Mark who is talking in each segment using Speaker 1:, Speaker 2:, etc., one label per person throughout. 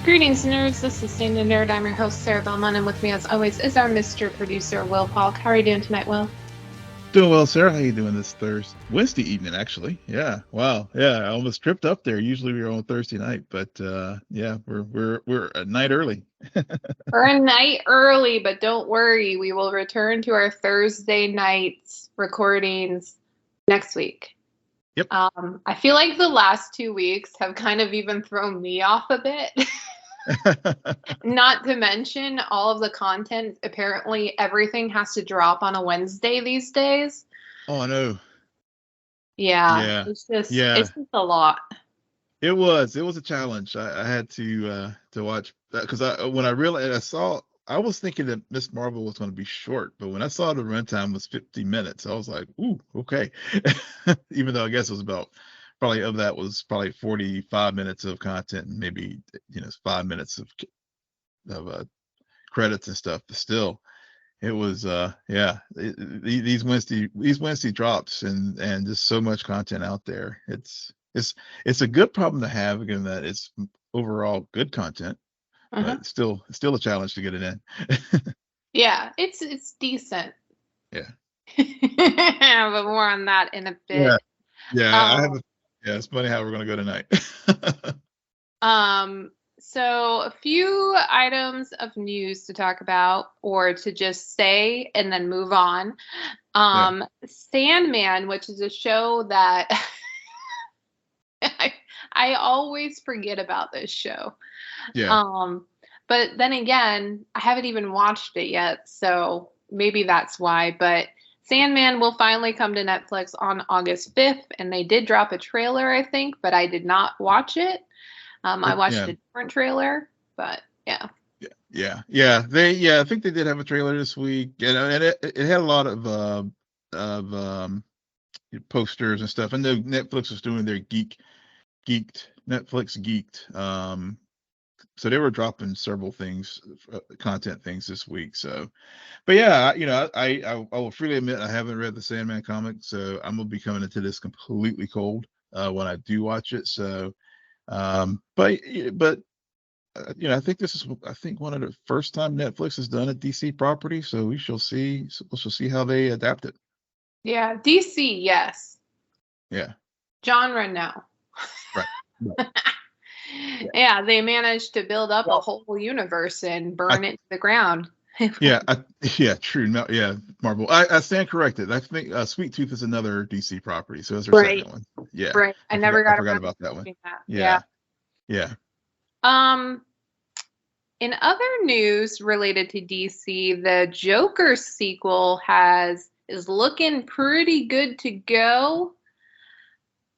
Speaker 1: Greetings, nerds. This is SNN Nerd. I'm your host, Sarah Belmont, and with me, as always, is our Mr. Producer, Will Polk. How are you doing tonight, Will?
Speaker 2: Doing well, Sarah. How you doing this Wednesday evening, actually? Yeah. Wow. Yeah. I almost tripped up there. Usually we're on Thursday night, but yeah, we're a night early.
Speaker 1: We're a night early, but don't worry. We will return to our Thursday nights recordings next week.
Speaker 2: Yep.
Speaker 1: I feel like the last 2 weeks have kind of even thrown me off a bit. Not to mention all of the content. Apparently, everything has to drop on a Wednesday these days.
Speaker 2: Oh, I know.
Speaker 1: Yeah,
Speaker 2: Yeah.
Speaker 1: it's just
Speaker 2: Yeah.
Speaker 1: a lot.
Speaker 2: It was a challenge. I had to watch that because when I realized I was thinking that Miss Marvel was going to be short, but when I saw the runtime was 50 minutes, I was like, ooh, okay. Even though I guess it was about probably of that was probably 45 minutes of content and maybe 5 minutes of credits and stuff, but still it was yeah, these Wednesday drops and just so much content out there. It's a good problem to have, given that it's overall good content, but it's still a challenge to get it in.
Speaker 1: Yeah, it's decent.
Speaker 2: Yeah.
Speaker 1: But more on that in a
Speaker 2: Yeah.
Speaker 1: bit.
Speaker 2: Yeah.
Speaker 1: Um,
Speaker 2: Yeah, it's funny how we're gonna go tonight.
Speaker 1: so a few items of news to talk about, or to just say and then move on.
Speaker 2: Yeah.
Speaker 1: Sandman, which is a show that I always forget about this show.
Speaker 2: Yeah.
Speaker 1: But then again, I haven't even watched it yet, so maybe that's why. But Sandman will finally come to Netflix on August 5th, and they did drop a trailer, I think, but I did not watch it. I watched
Speaker 2: Yeah.
Speaker 1: a different trailer, but yeah.
Speaker 2: I think they did have a trailer this week, and it had a lot of posters and stuff. I know Netflix was doing their Netflix geeked. So they were dropping several things, content things this week. So, but yeah, I will freely admit I haven't read the Sandman comic, so I'm gonna be coming into this completely cold when I do watch it. So, but I think this is one of the first time Netflix has done a DC property. So we shall see. We shall see how they adapt it.
Speaker 1: Yeah, DC, yes.
Speaker 2: Yeah.
Speaker 1: Genre, no.
Speaker 2: Right.
Speaker 1: Yeah, they managed to build up a
Speaker 2: Well,
Speaker 1: whole universe and
Speaker 2: I,
Speaker 1: burn it to the ground.
Speaker 2: yeah, true. No, yeah, Marvel. I stand corrected. I think Sweet Tooth is another DC property, so it's her
Speaker 1: Right,
Speaker 2: second one. Yeah,
Speaker 1: right. I
Speaker 2: I
Speaker 1: never
Speaker 2: forgot. I
Speaker 1: got
Speaker 2: forgot
Speaker 1: around to
Speaker 2: about that one.
Speaker 1: watching that. Yeah.
Speaker 2: Yeah, yeah,
Speaker 1: Um, in other news related to DC, the Joker sequel is looking pretty good to go.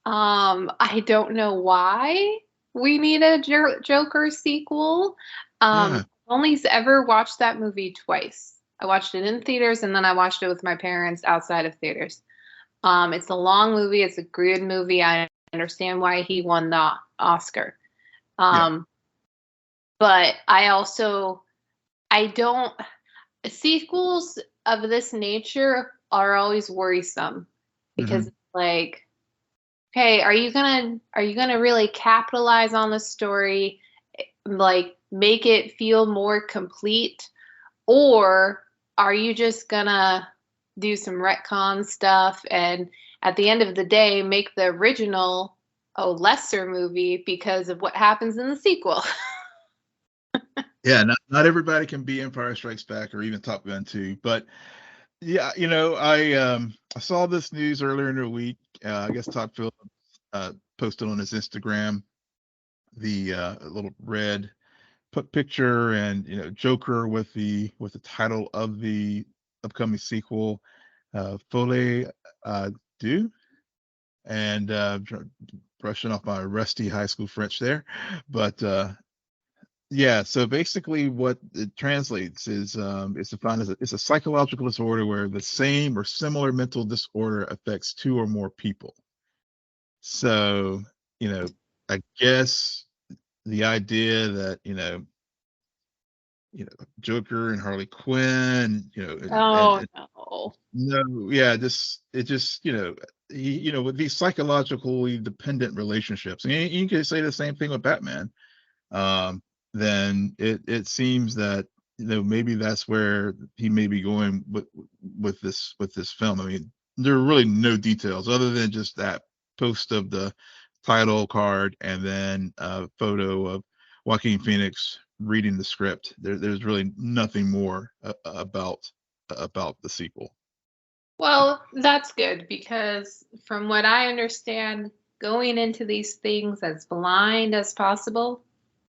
Speaker 1: I don't know why we need a Joker sequel.
Speaker 2: yeah,
Speaker 1: Only ever watched that movie twice. I watched it in theaters and then I watched it with my parents outside of theaters. It's a long movie. It's a good movie. I understand why he won the Oscar.
Speaker 2: yeah.
Speaker 1: Um, but I don't, sequels of this nature are always worrisome because
Speaker 2: Hmm.
Speaker 1: it's like, okay, are you gonna really capitalize on the story, like make it feel more complete, or are you just gonna do some retcon stuff and at the end of the day make the original a lesser movie because of what happens in the sequel?
Speaker 2: Yeah, not everybody can be Empire Strikes Back or even Top Gun 2, but yeah, I saw this news earlier in the week. I guess Todd Phillips posted on his Instagram the little red picture and Joker with the title of the upcoming sequel, Folie Deux, and brushing off my rusty high school French there, but yeah. So basically, what it translates is defined as it's a psychological disorder where the same or similar mental disorder affects two or more people. So you know, I guess the idea that Joker and Harley Quinn,
Speaker 1: Oh no.
Speaker 2: no, yeah, just with these psychologically dependent relationships. And you can say the same thing with Batman. then it seems that maybe that's where he may be going with this film. I mean, there are really no details other than just that post of the title card and then a photo of Joaquin Phoenix reading the script. There's really nothing more about the sequel.
Speaker 1: Well, that's good because from what I understand, going into these things as blind as possible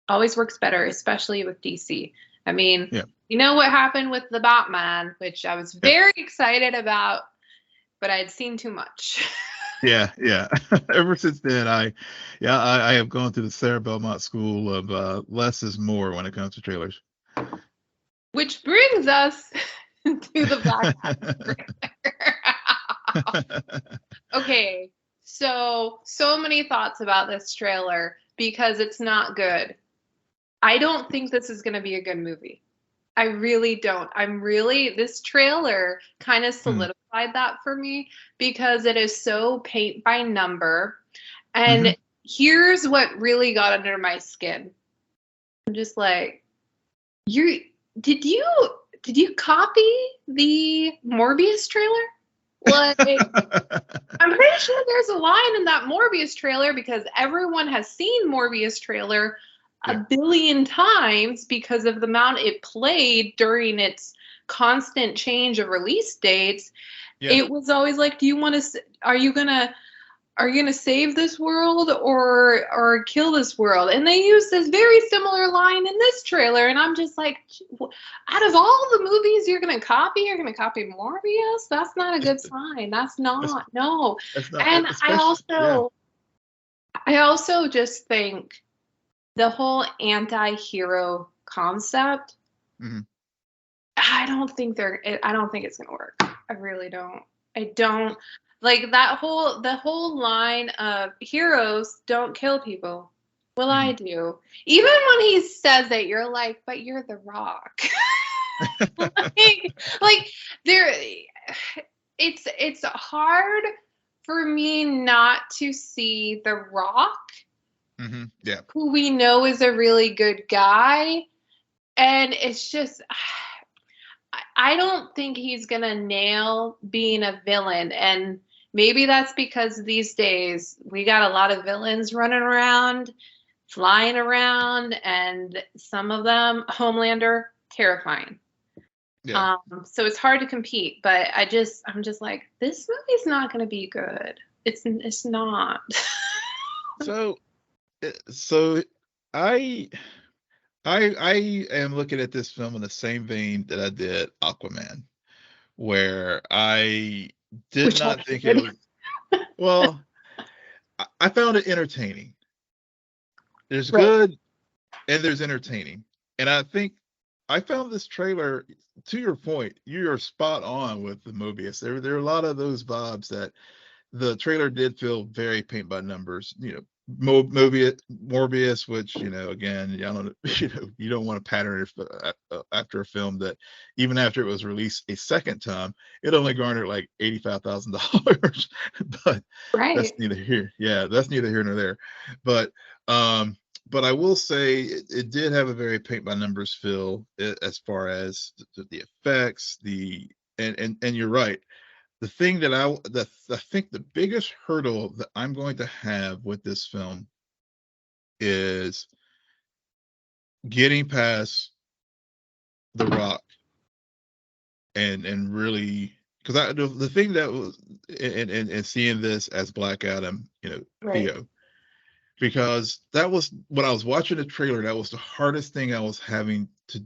Speaker 1: always works better, especially with DC. I mean,
Speaker 2: Yeah.
Speaker 1: you know what happened with the Batman, which I was
Speaker 2: Yeah.
Speaker 1: very excited about, but I'd seen too much.
Speaker 2: Yeah, yeah. Ever since then, I have gone through the Sarah Belmont school of less is more when it comes to trailers.
Speaker 1: Which brings us to the Black Adam trailer. Okay, so many thoughts about this trailer because it's not good. I don't think this is going to be a good movie. I really don't. This trailer kind of solidified that for me because it is so paint by number. And here's what really got under my skin. I'm just like, did you copy the Morbius trailer? Like, I'm pretty sure there's a line in that Morbius trailer because everyone has seen Morbius trailer a billion times because of the amount it played during its constant change of release dates.
Speaker 2: Yeah.
Speaker 1: It was always like, are you gonna save this world or kill this world? And they use this very similar line in this trailer, and I'm just like, out of all the movies you're gonna copy Morbius? That's not a good sign. That's not. No.
Speaker 2: That's not,
Speaker 1: And
Speaker 2: yeah.
Speaker 1: I also just think the whole anti-hero concept, I don't think it's gonna work. I really don't. I don't like the whole line of heroes don't kill people. Well, I do. Even when he says it, you're like, but you're the Rock. like there, it's hard for me not to see the Rock.
Speaker 2: Yeah.
Speaker 1: Who we know is a really good guy. And it's just, I don't think he's going to nail being a villain. And maybe that's because these days we got a lot of villains running around, flying around, and some of them, Homelander, terrifying.
Speaker 2: Yeah.
Speaker 1: So it's hard to compete, but I'm just like, this movie's not going to be good. It's not.
Speaker 2: So I am looking at this film in the same vein that I did Aquaman, where I did not think it was. Well, I found it entertaining. There's good and there's entertaining, and I think I found this trailer. To your point, you are spot on with the Mobius. There are a lot of those vibes that the trailer did feel very paint by numbers. Morbius, which again, I don't, you don't want to pattern it after a film that even after it was released a second time, it only garnered like $85,000. But that's neither here. Yeah, that's neither here nor there. But I will say it did have a very paint by numbers feel as far as the effects, and you're right. The thing that I think the biggest hurdle that I'm going to have with this film is getting past The Rock and really, because the thing that was and seeing this as Black Adam, Theo, because that was when I was watching the trailer, that was the hardest thing I was having to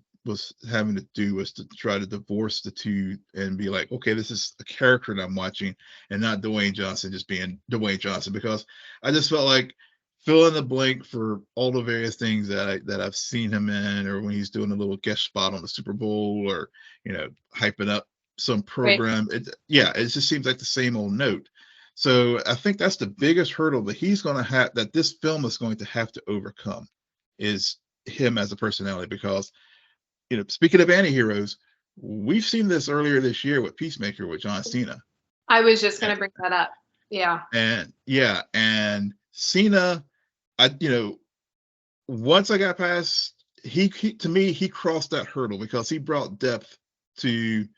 Speaker 2: do was to try to divorce the two and be like, okay, this is a character that I'm watching and not Dwayne Johnson just being Dwayne Johnson, because I just felt like fill in the blank for all the various things that I've seen him in, or when he's doing a little guest spot on the Super Bowl, or hyping up some program. It just seems like the same old note. So I think that's the biggest hurdle that this film is going to have to overcome, is him as a personality, because speaking of anti-heroes, we've seen this earlier this year with Peacemaker with John Cena.
Speaker 1: I was just going to bring that up. Yeah.
Speaker 2: And Cena, once I got past he to me, he crossed that hurdle because he brought depth to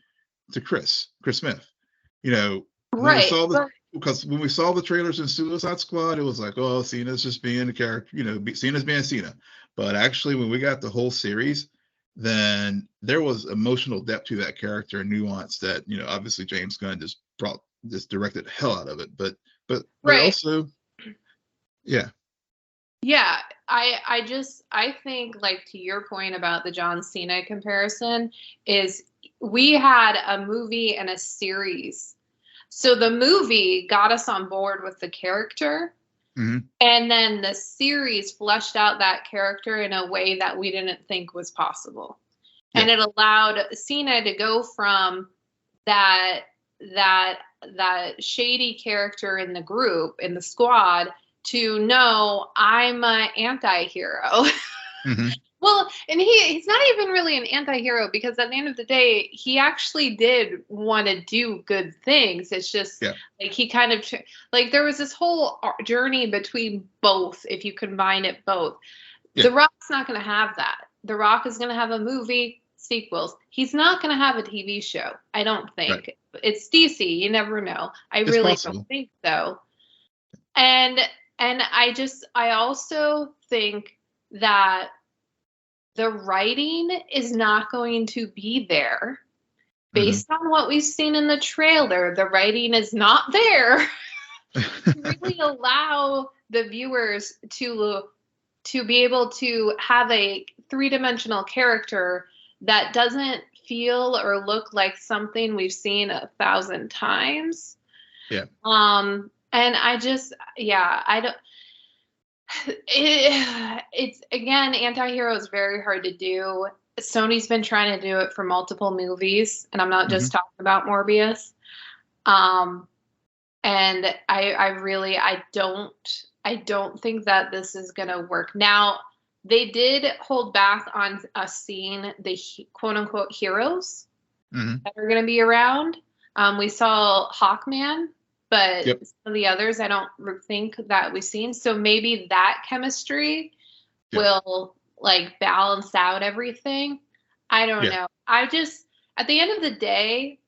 Speaker 2: Chris Smith. You know, when we
Speaker 1: Right.
Speaker 2: saw because when we saw the trailers in Suicide Squad, it was like, oh, Cena's just being a character, you know, Cena's being Cena. But actually, when we got the whole series, then there was emotional depth to that character and nuance that, you know, obviously James Gunn just directed the hell out of it. But
Speaker 1: Right.
Speaker 2: also, yeah.
Speaker 1: Yeah, I think, like, to your point about the John Cena comparison, is we had a movie and a series. So the movie got us on board with the character,
Speaker 2: Mm-hmm.
Speaker 1: and then the series fleshed out that character in a way that we didn't think was possible.
Speaker 2: Yeah.
Speaker 1: And it allowed Cena to go from that shady character in the group, in the squad, to no, I'm an anti-hero.
Speaker 2: Mm-hmm.
Speaker 1: Well, and he's not even really an anti-hero, because at the end of the day, he actually did want to do good things. It's just like he kind of like there was this whole journey between both. If you combine it both, The Rock's not going to have that. The Rock is going to have a movie, sequels. He's not going to have a TV show, I don't think.
Speaker 2: Right.
Speaker 1: It's DC. You never know. It's really don't think so. And I also think that the writing is not going to be there based on what we've seen in the trailer. The writing is not there to really allow the viewers to be able to have a three-dimensional character that doesn't feel or look like something we've seen 1,000 times.
Speaker 2: Yeah.
Speaker 1: And I don't. It's again, anti-hero is very hard to do. Sony's been trying to do it for multiple movies, and I'm not just talking about Morbius. And I don't think that this is gonna work. Now, they did hold back on us seeing the quote unquote heroes that are gonna be around. We saw Hawkman, but some of the others I don't think that we've seen. So maybe that chemistry will like balance out everything. I don't know. At the end of the day,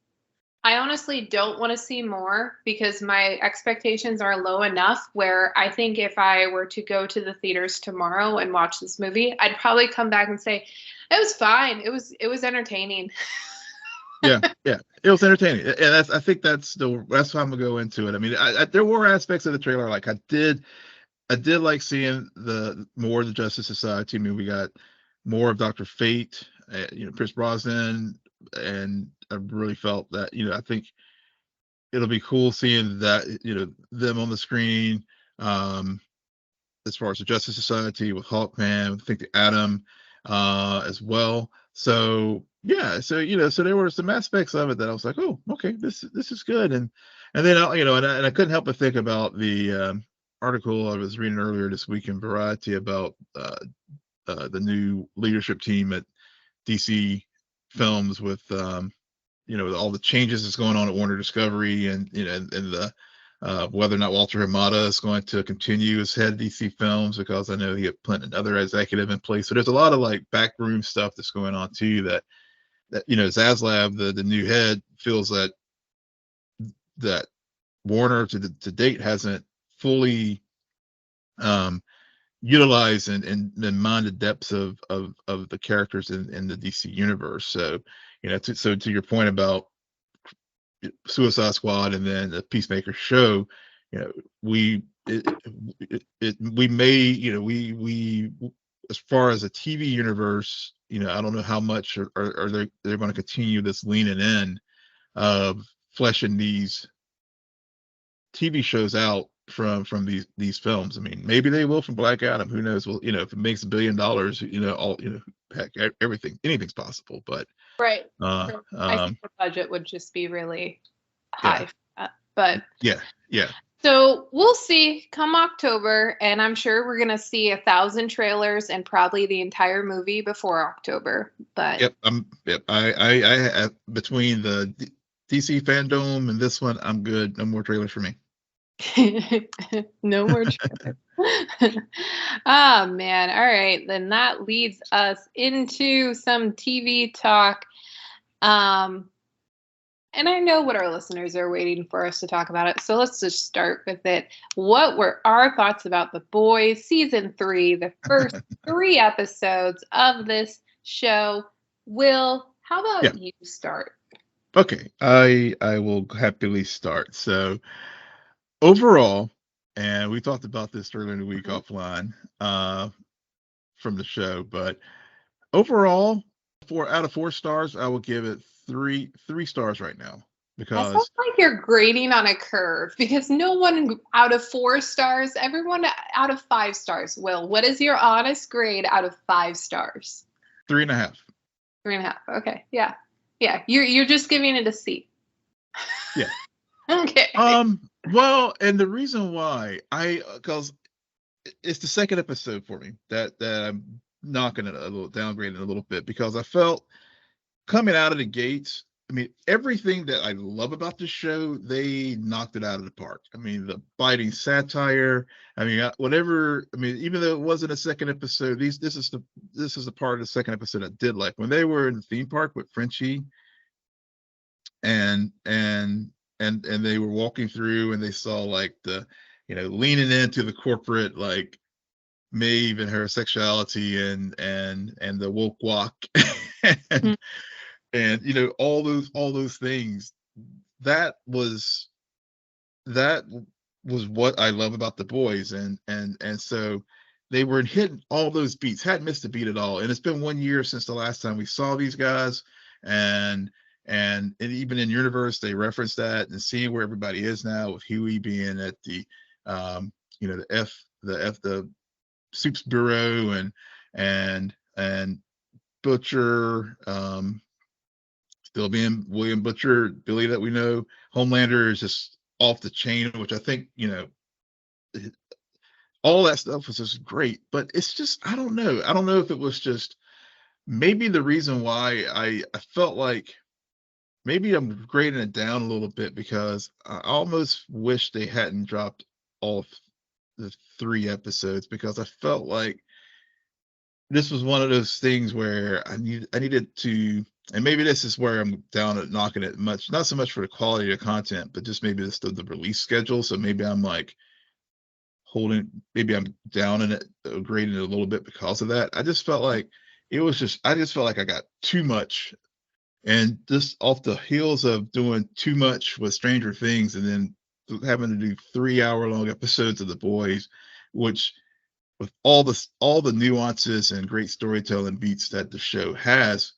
Speaker 1: I honestly don't want to see more, because my expectations are low enough where I think if I were to go to the theaters tomorrow and watch this movie, I'd probably come back and say, it was fine. It was entertaining.
Speaker 2: Yeah, it was entertaining, and I think that's how I'm gonna go into it. I mean, there were aspects of the trailer like I did like seeing more of the Justice Society. I mean, we got more of Dr. Fate, Pierce Brosnan, and I really felt that, I think it'll be cool seeing that, them on the screen. As far as the Justice Society with Hawkman, I think the Atom as well. So so there were some aspects of it that I was like, oh, okay, this is good. And then and I couldn't help but think about the article I was reading earlier this week in Variety about the new leadership team at DC Films with all the changes that's going on at Warner Discovery, and and the whether or not Walter Hamada is going to continue as head of DC Films, because I know he had put another executive in place. So there's a lot of like backroom stuff that's going on too, that Zaslav, the new head, feels that Warner to date hasn't fully utilized and mined the depths of the characters in the DC universe. So to your point about Suicide Squad and then the Peacemaker show, we may, as far as a TV universe, I don't know how much are they're going to continue this leaning in of fleshing these TV shows out from these films. I mean, maybe they will from Black Adam. Who knows? Well, if it makes $1 billion, heck, anything's possible. But
Speaker 1: right. I think the budget would just be really high. But so we'll see come October, and I'm sure we're gonna see 1,000 trailers and probably the entire movie before October. But
Speaker 2: I between the DC fandom and this one, I'm good. No more trailers for me.
Speaker 1: No more trailer. Oh man. All right. Then that leads us into some TV talk. Um, and I know what our listeners are waiting for us to talk about it. So let's just start with it. What were our thoughts about The Boys season 3, the first 3 episodes of this show? Will, how
Speaker 2: Yeah.
Speaker 1: about you start?
Speaker 2: Okay. I will happily start. So overall, and we talked about this earlier in the week
Speaker 1: Mhm.
Speaker 2: offline from the show, but overall, 4 out of 4 stars, I will give it three stars right now
Speaker 1: That sounds
Speaker 2: because
Speaker 1: like you're grading on a curve because no one out of 4 stars, everyone out of 5 stars. Will, what is your honest grade out of 5 stars?
Speaker 2: 3.5.
Speaker 1: 3.5. Okay. Yeah. Yeah. You're just giving it a C.
Speaker 2: Yeah.
Speaker 1: Okay.
Speaker 2: Well, and the reason why because it's the second episode for me that I'm knocking it a little, downgrading it a little bit because I felt coming out of the gates. I mean, everything that I love about this show, they knocked it out of the park. I mean, the biting satire. I mean, whatever. I mean, even though it wasn't a second episode, this is the part of the second episode I did like when they were in the theme park with Frenchie and they were walking through and they saw like the leaning into the corporate like Maeve and her sexuality and the woke walk and
Speaker 1: Mhm.
Speaker 2: all those things that was that was what I love about the boys and so they were hitting all those beats, hadn't missed a beat at all. And it's been 1 year since the last time we saw these guys, and even in universe they reference that and seeing where everybody is now with Huey being at the the Soups Bureau and Butcher still being William Butcher, Billy that we know. Homelander is just off the chain, which I think all that stuff was just great. But it's just I don't know. I don't know if it was just maybe the reason why I felt like maybe I'm grading it down a little bit because I almost wish they hadn't dropped all the 3 episodes because I felt like this was one of those things where I needed to, and maybe this is where I'm down at knocking it much, not so much for the quality of content, but just maybe just the release schedule. So maybe I'm like maybe I'm down in it, grading it a little bit because of that. I just felt like I just felt like I got too much, and just off the heels of doing too much with Stranger Things, and then having to do 3 hour long episodes of The Boys, which with all the nuances and great storytelling beats that the show has,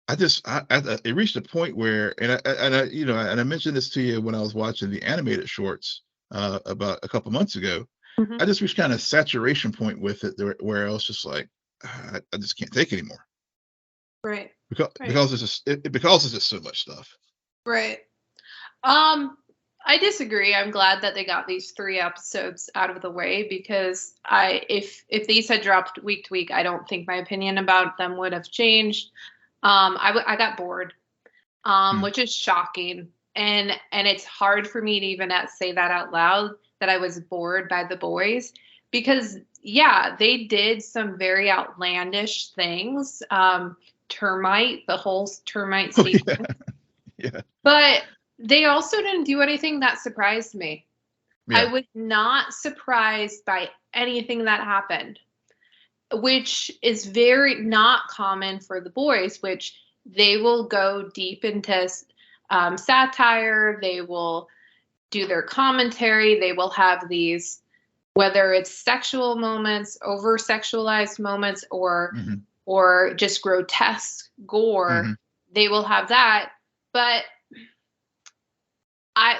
Speaker 2: it reached a point where, and I mentioned this to you when I was watching the animated shorts about a couple months ago.
Speaker 1: Mhm.
Speaker 2: I just reached kind of saturation point with it where I was just like, I just can't take anymore
Speaker 1: Right.
Speaker 2: because
Speaker 1: Right.
Speaker 2: because it's just so much stuff.
Speaker 1: Right. Um, I disagree. I'm glad that they got these 3 episodes out of the way because if these had dropped week to week, I don't think my opinion about them would have changed. I got bored,
Speaker 2: Mm,
Speaker 1: which is shocking, and it's hard for me to even say that out loud that I was bored by The Boys because yeah, they did some very outlandish things. Termite, the whole termite
Speaker 2: oh yeah,
Speaker 1: sequence.
Speaker 2: yeah,
Speaker 1: But they also didn't do anything that surprised me. I
Speaker 2: yeah.
Speaker 1: was not surprised by anything that happened, which is very not common for The Boys, which they will go deep into satire, they will do their commentary, they will have these, whether it's sexual moments, over sexualized moments,
Speaker 2: Hmm.
Speaker 1: or just grotesque gore,
Speaker 2: Hmm.
Speaker 1: they will have that. But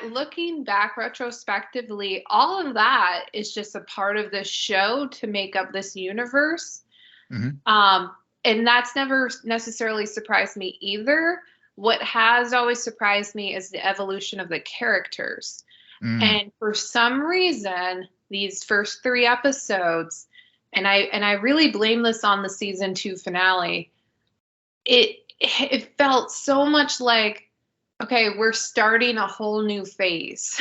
Speaker 1: looking back retrospectively, all of that is just a part of the show to make up this universe.
Speaker 2: Hmm.
Speaker 1: Um, and that's never necessarily surprised me either. What has always surprised me is the evolution of the characters.
Speaker 2: Mm.
Speaker 1: And for some reason, these first 3 episodes, and I really blame this on the season 2 finale, it felt so much like, okay, we're starting a whole new phase.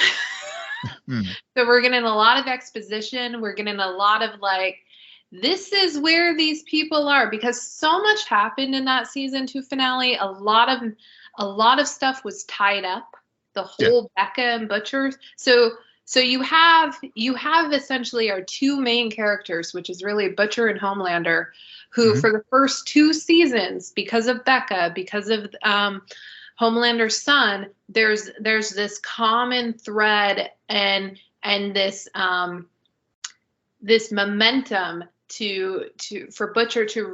Speaker 2: Mm.
Speaker 1: So we're getting a lot of exposition. We're getting a lot of like, this is where these people are, because so much happened in that season 2 finale. A lot of stuff was tied up. The whole Becca and Butcher. So you have essentially our two main characters, which is really Butcher and Homelander, who for the first 2 seasons, because of Becca, because of Homelander's son, there's this common thread and this this momentum for Butcher to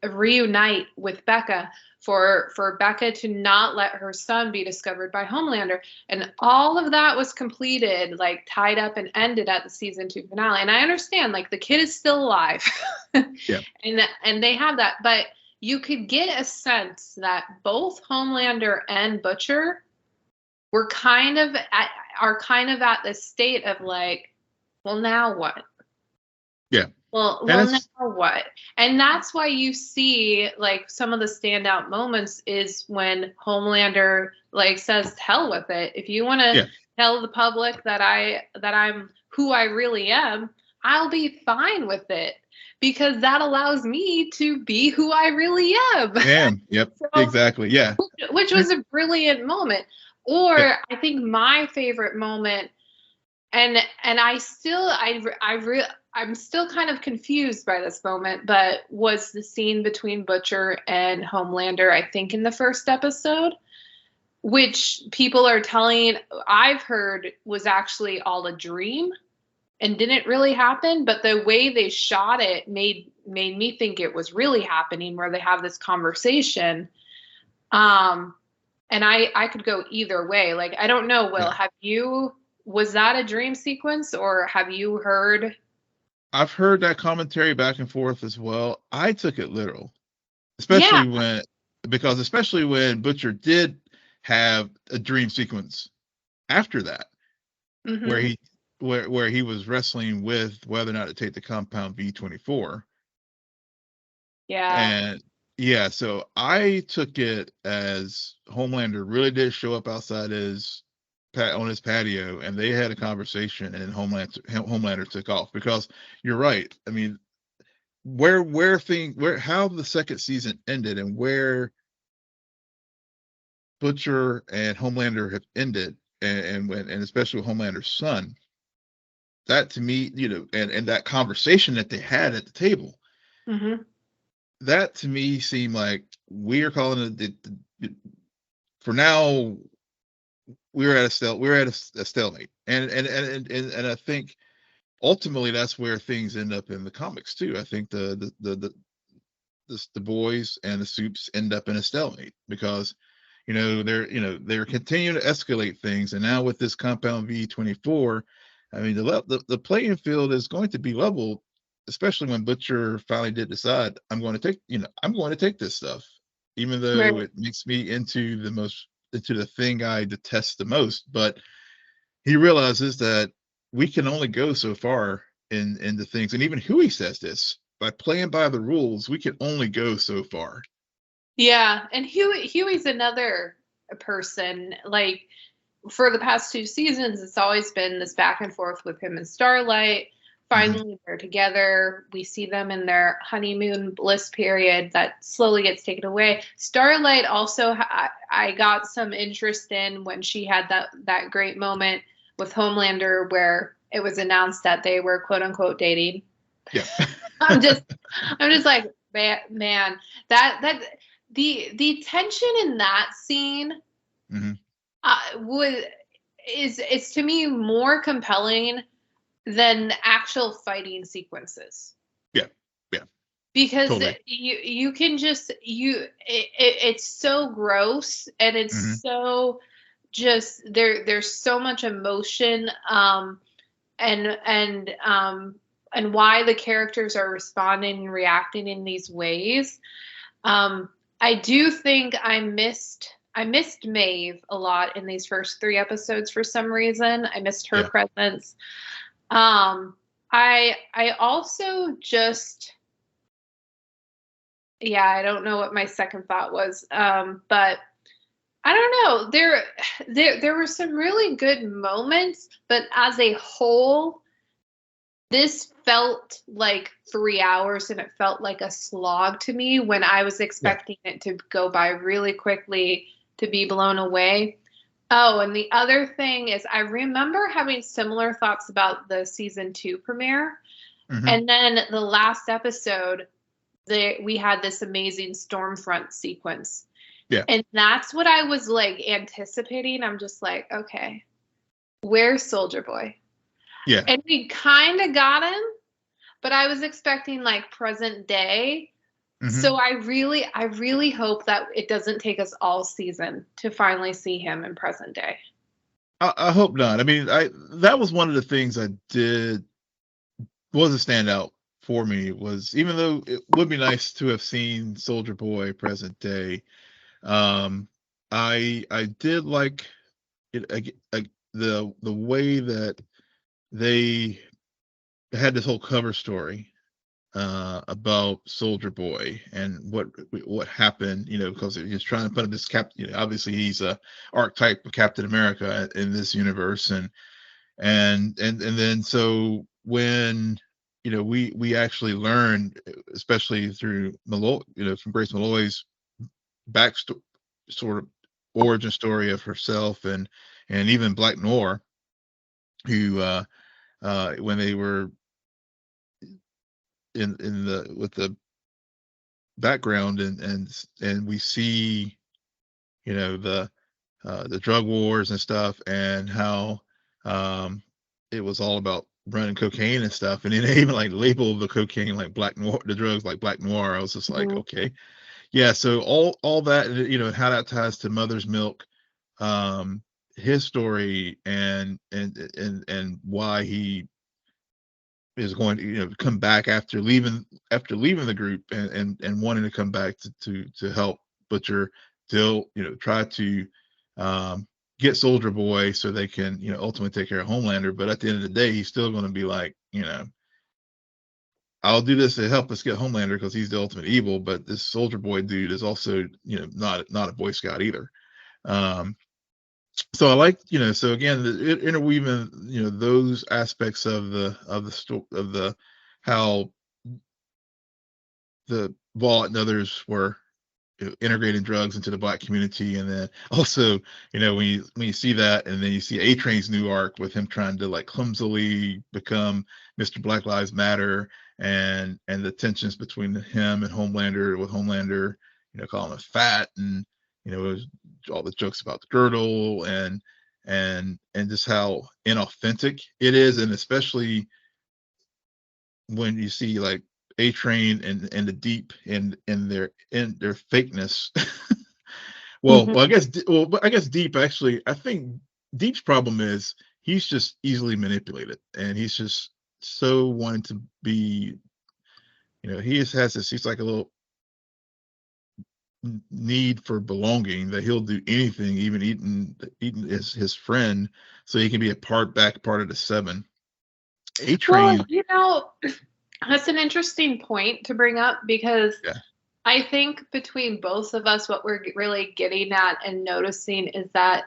Speaker 1: reunite with Becca, for Becca to not let her son be discovered by Homelander. And all of that was completed, like tied up and ended at the season 2 finale. And I understand, like, the kid is still alive.
Speaker 2: Yeah.
Speaker 1: And they have that, but you could get a sense that both Homelander and Butcher are kind of at the state of like, well, now what?
Speaker 2: Yeah.
Speaker 1: Well, now what? And that's why you see like some of the standout moments is when Homelander like says, "Hell with it. If you want to tell the public that I'm who I really am, I'll be fine with it, because that allows me to be who I really am."
Speaker 2: Yep.
Speaker 1: So,
Speaker 2: exactly. Yeah.
Speaker 1: which was a brilliant moment. Or I think my favorite moment, and I'm still kind of confused by this moment, but was the scene between Butcher and Homelander, I think in the first episode, which people are telling, I've heard was actually all a dream and didn't really happen, but the way they shot it made me think it was really happening, where they have this conversation. And I could go either way. Like, I don't know, Will, was that a dream sequence, or have you heard?
Speaker 2: I've heard that commentary back and forth as well. I took it literal, especially when Butcher did have a dream sequence after that, where he was wrestling with whether or not to take the compound V24.
Speaker 1: Yeah.
Speaker 2: And so I took it as Homelander really did show up outside on his patio, and they had a conversation, and Homelander took off. Because you're right. I mean, how the second season ended and where Butcher and Homelander have ended, and especially with Homelander's son, that to me, and that conversation that they had at the table, that to me seemed like we are calling it for now. We're at a stalemate, and I think ultimately that's where things end up in the comics too. I think the boys and the Supes end up in a stalemate, because they're continuing to escalate things, and now with this compound V24, I mean the playing field is going to be leveled, especially when Butcher finally did decide, I'm going to take this stuff, even though it makes me into the thing I detest the most. But he realizes that we can only go so far into things, and even Huey says this: by playing by the rules, we can only go so far.
Speaker 1: Yeah, and Huey's another person. Like, for the past 2 seasons, it's always been this back and forth with him and Starlight. Finally, they're together. We see them in their honeymoon bliss period that slowly gets taken away. Starlight also, I got some interest in when she had that great moment with Homelander where it was announced that they were quote unquote dating.
Speaker 2: Yeah.
Speaker 1: I'm just like, man, that the tension in that scene is to me more compelling than actual fighting sequences.
Speaker 2: Yeah.
Speaker 1: Because
Speaker 2: totally.
Speaker 1: you can just it's so gross, and it's so just there's so much emotion, and why the characters are responding and reacting in these ways. I do think I missed Maeve a lot in these first 3 episodes for some reason. I missed her presence. I also just, I don't know what my second thought was. But I don't know. There were some really good moments, but as a whole, this felt like 3 hours and it felt like a slog to me when I was
Speaker 2: Yeah.
Speaker 1: expecting it to go by really quickly, to be blown away. Oh, and the other thing is I remember having similar thoughts about the season 2 premiere.
Speaker 2: Hmm.
Speaker 1: And then the last episode, we had this amazing Stormfront sequence.
Speaker 2: Yeah.
Speaker 1: And that's what I was like anticipating. I'm just like, okay, where's Soldier Boy?
Speaker 2: Yeah.
Speaker 1: And we kind of got him, but I was expecting like present day.
Speaker 2: Hmm.
Speaker 1: So I really hope that it doesn't take us all season to finally see him in present day.
Speaker 2: I hope not. I mean, that was one of the things I did was a standout for me, was even though it would be nice to have seen Soldier Boy present day, um, I did like it, the way that they had this whole cover story about Soldier Boy and what happened, because he's trying to put him this obviously he's a archetype of Captain America in this universe, and then so when we actually learned, especially through Malloy, from Grace Malloy's backstory, sort of origin story of herself, and even Black Noir, who when they were in the with the background, and we see the drug wars and stuff, and how um it was all about running cocaine and stuff, and then they even like label the cocaine like Black Noir, the drugs like Black Noir. I was just like,
Speaker 1: Mhm.
Speaker 2: okay, yeah. So all that, how that ties to Mother's Milk, um his story, and why he is going to come back after leaving the group, and wanting to come back to help Butcher, still try to um get Soldier Boy so they can ultimately take care of Homelander. But at the end of the day, he's still going to be like, I'll do this to help us get Homelander because he's the ultimate evil, but this Soldier Boy dude is also not a Boy Scout either. um so I like, so again, interweaving, those aspects of the how the Vault and others were integrating drugs into the Black community, and then also, when you see that, and then you see A Train's new arc with him trying to like clumsily become Mr. Black Lives Matter, and the tensions between him and Homelander, with Homelander, calling him fat, and it was all the jokes about the girdle, and just how inauthentic it is, and especially when you see like A Train and the Deep in their fakeness. Well, I guess Deep, actually, I think Deep's problem is he's just easily manipulated, and he's just so wanting to be. He just has this. He's like a little need for belonging, that he'll do anything, even eating his friend, so he can be part of the Seven. A
Speaker 1: Well,
Speaker 2: Train,
Speaker 1: that's an interesting point to bring up because
Speaker 2: yeah,
Speaker 1: I think between both of us, what we're really getting at and noticing is that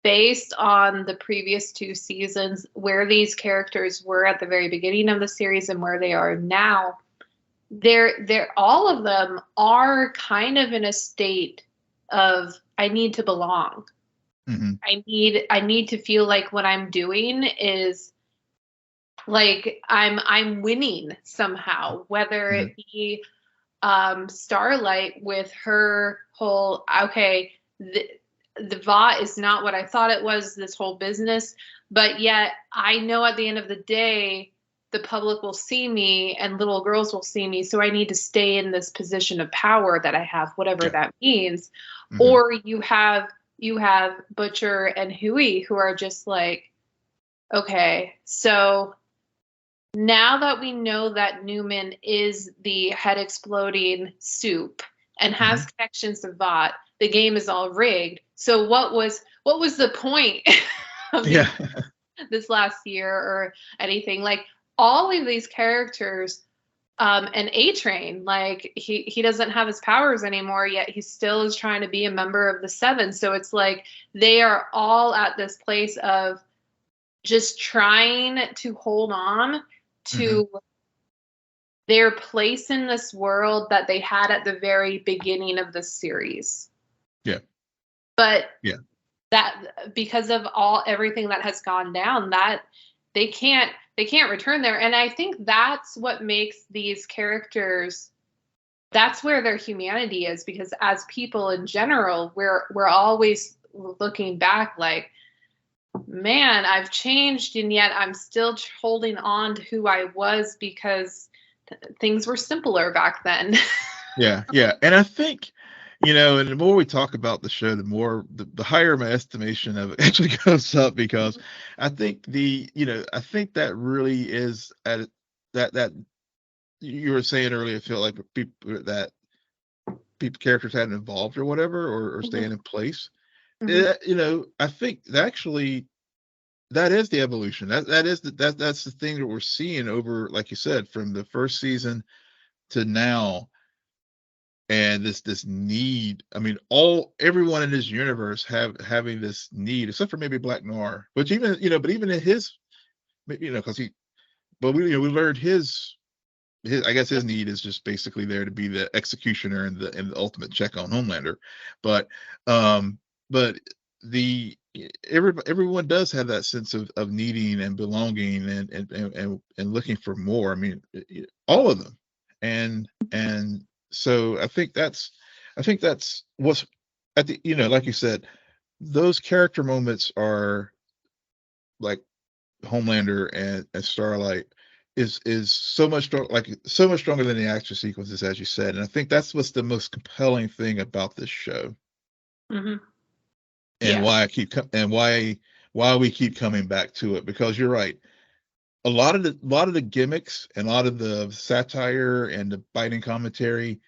Speaker 1: based on the previous 2 seasons, where these characters were at the very beginning of the series and where they are now, they're all of them are kind of in a state of I need to belong.
Speaker 2: hmm,
Speaker 1: I need to feel like what I'm doing is like I'm winning somehow, whether
Speaker 2: hmm,
Speaker 1: it be Starlight with her whole okay, the VOT is not what I thought it was, this whole business, but yet I know at the end of the day the public will see me and little girls will see me, so I need to stay in this position of power that I have, whatever
Speaker 2: yeah,
Speaker 1: that means.
Speaker 2: hmm,
Speaker 1: Or you have Butcher and Huey who are just like, okay, so now that we know that Newman is the head exploding soup and
Speaker 2: hmm,
Speaker 1: has connections to Vought, the game is all rigged. So what was the point of
Speaker 2: yeah,
Speaker 1: this last year or anything? Like all of these characters an A-Train. Like he doesn't have his powers anymore, yet he still is trying to be a member of the Seven. So it's like they are all at this place of just trying to hold on to their place in this world that they had at the very beginning of the series.
Speaker 2: Yeah.
Speaker 1: But
Speaker 2: yeah,
Speaker 1: that because of everything that has gone down, that they can't return there. And I think that's what makes these characters, that's where their humanity is, because as people in general, we're always looking back like, man, I've changed, and yet I'm still holding on to who I was because things were simpler back then.
Speaker 2: yeah. And I think, and the more we talk about the show, the more the higher my estimation of it actually goes up, because I think I think that really is at that you were saying earlier, I feel like people characters hadn't evolved or whatever, or staying in place. I think that actually that is the evolution. That's the thing that we're seeing over, like you said, from the first season to now. And this need, I mean, everyone in this universe having this need, except for maybe Black Noir, which even, but even in his, because we learned his, I guess his need is just basically there to be the executioner and the ultimate check on Homelander. But but the everyone does have that sense of needing and belonging and looking for more. I mean, all of them. And so I think that's what's at the, like you said, those character moments are like Homelander and Starlight is so much so much stronger than the action sequences, as you said. And I think that's what's the most compelling thing about this show, and
Speaker 1: Yeah.
Speaker 2: why we keep coming back to it, because you're right. A lot of the gimmicks and a lot of the satire and the biting commentary,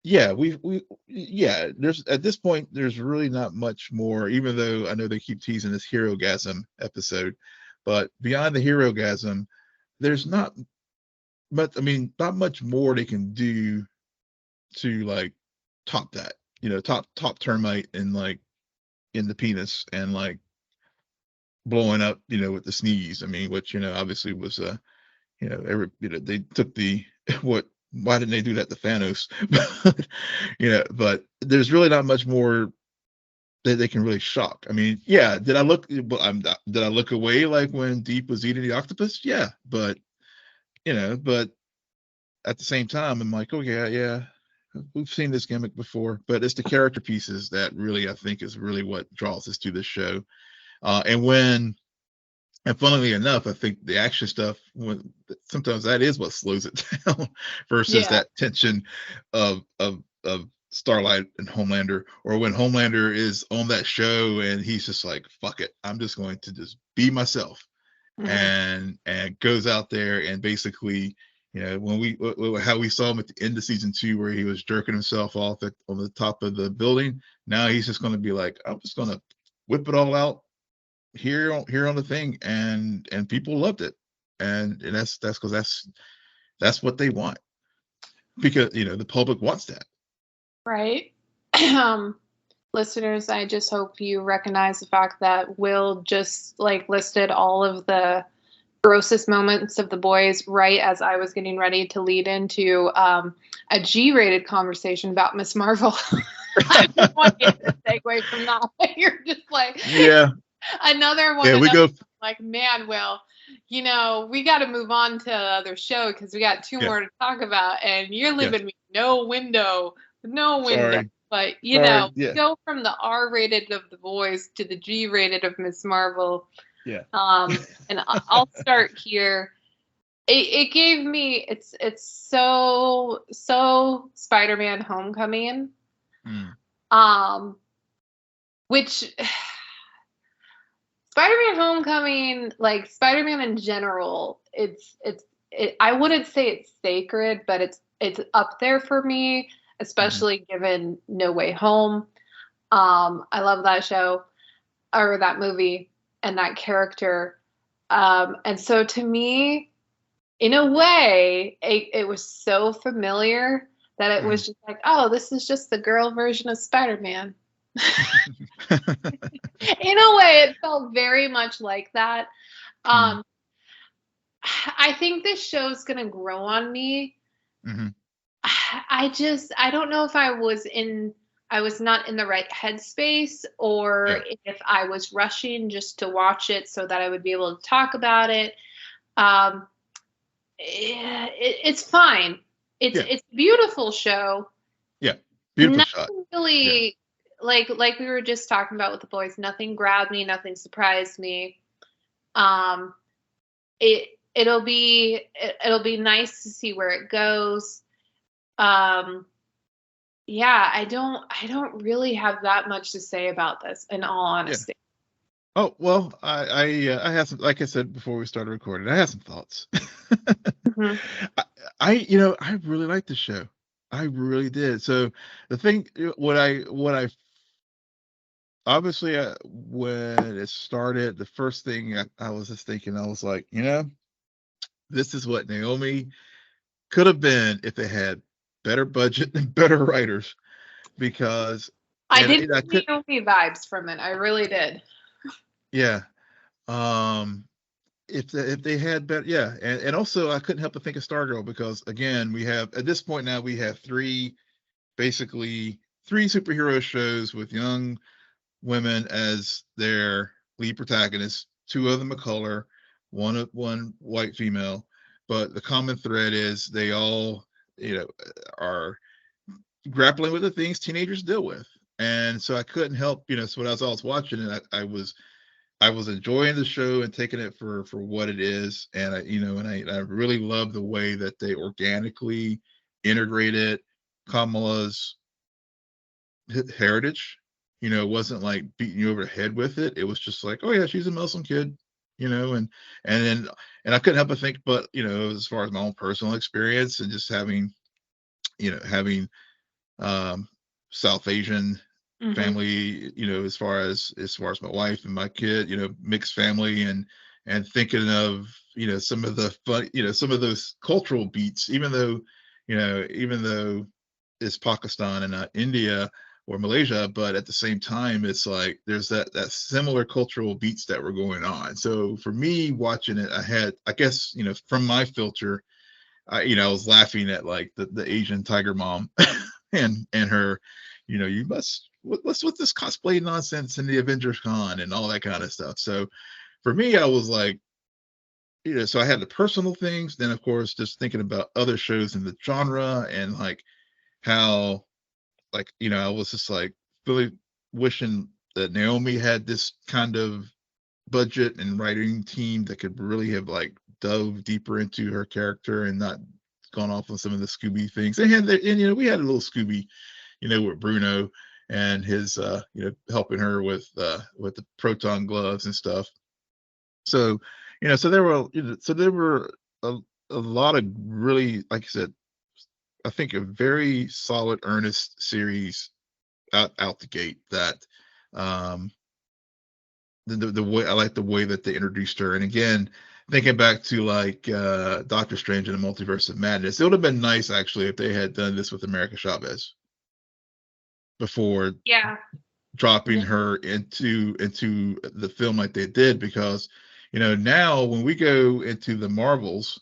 Speaker 2: yeah, there's at this point there's really not much more, even though I know they keep teasing this hero-gasm episode, but beyond the hero-gasm, there's not much, I mean, not much more they can do to like top that, top termite and like in the penis and like blowing up, with the sneeze. I mean, which, obviously was they took the what why didn't they do that to Thanos? But but there's really not much more that they can really shock. I mean, yeah, did I look away like when Deep was eating the octopus? Yeah, but but at the same time, I'm like, oh yeah, we've seen this gimmick before. But it's the character pieces that really, I think, is really what draws us to this show. And funnily enough, I think the action stuff, sometimes that is what slows it down versus that tension of Starlight and Homelander, or when Homelander is on that show and he's just like, fuck it, I'm just going to just be myself, and goes out there and basically, when how we saw him at the end of season 2 where he was jerking himself off on the top of the building, now he's just going to be like, I'm just going to whip it all out here on the thing, and people loved it, and that's because that's what they want, because the public wants that,
Speaker 1: right. Listeners, I just hope you recognize the fact that Will just like listed all of the grossest moments of The Boys right as I was getting ready to lead into a G-rated conversation about Miss Marvel. I just wanted to segue from that. You're just like,
Speaker 2: yeah,
Speaker 1: another one.
Speaker 2: Yeah, we go.
Speaker 1: Like, man, Will, we got to move on to the other show because we got two more to talk about, and you're leaving me no window.
Speaker 2: Sorry.
Speaker 1: But we go from the R-rated of The Boys to the G-rated of Miss Marvel.
Speaker 2: Yeah.
Speaker 1: And I'll start here. It gave me it's so Spider-Man Homecoming. Which Spider-Man Homecoming, like Spider-Man in general, I wouldn't say it's sacred, but it's up there for me, especially given No Way Home. I love that show or that movie and that character. And so to me, in a way, it was so familiar that it was just like, oh, this is just the girl version of Spider-Man. In a way, it felt very much like that. I think this show's gonna grow on me. I don't know if I was not in the right headspace, or if I was rushing just to watch it so that I would be able to talk about it. It's fine. It's a beautiful show.
Speaker 2: Yeah, beautiful
Speaker 1: nothing
Speaker 2: shot.
Speaker 1: Really, like we were just talking about with the boys. Nothing grabbed me. Nothing surprised me. It'll be nice to see where it goes. Yeah, I don't really have that much to say about this, in all honesty.
Speaker 2: Oh, well, I have some, like I said before we started recording, I have some thoughts. I really liked the show. I really did. So the thing, what I obviously, when it started, the first thing I was just thinking, I was like, this is what Naomi could have been if they had better budget and better writers, because
Speaker 1: I did get Naomi vibes from it. I really did.
Speaker 2: Yeah. If they had better, and also I couldn't help but think of Stargirl, because again, we have, at this point now, we have basically three superhero shows with young women as their lead protagonists, two of them of color, one white female, but the common thread is they all, are grappling with the things teenagers deal with. And so I couldn't help, so when I was watching it, I was enjoying the show and taking it for what it is. And I really love the way that they organically integrated Kamala's heritage. It wasn't like beating you over the head with it. It was just like, oh yeah, she's a Muslim kid, and I couldn't help but think, but as far as my own personal experience and just having South Asian family, as far as my wife and my kid, mixed family, and thinking of, some of the fun, some of those cultural beats, even though it's Pakistan and not India or Malaysia, but at the same time, it's like there's that similar cultural beats that were going on. So for me watching it, I guess, from my filter, I was laughing at like the Asian tiger mom and her, you must, what's with this cosplay nonsense in the Avengers Con and all that kind of stuff. So for me, I was like, so I had the personal things, then of course just thinking about other shows in the genre, and like how, like, I was just like really wishing that Naomi had this kind of budget and writing team that could really have like dove deeper into her character and not gone off on some of the Scooby things. We had a little Scooby, with Bruno and his helping her with the proton gloves and stuff. So there were a lot of really, like I said, I think a very solid, earnest series out the gate. That the way, I like the way that they introduced her. And again, thinking back to like Doctor Strange and the Multiverse of Madness, it would have been nice actually if they had done this with America Chavez before dropping her into the film like they did, because now when we go into the Marvels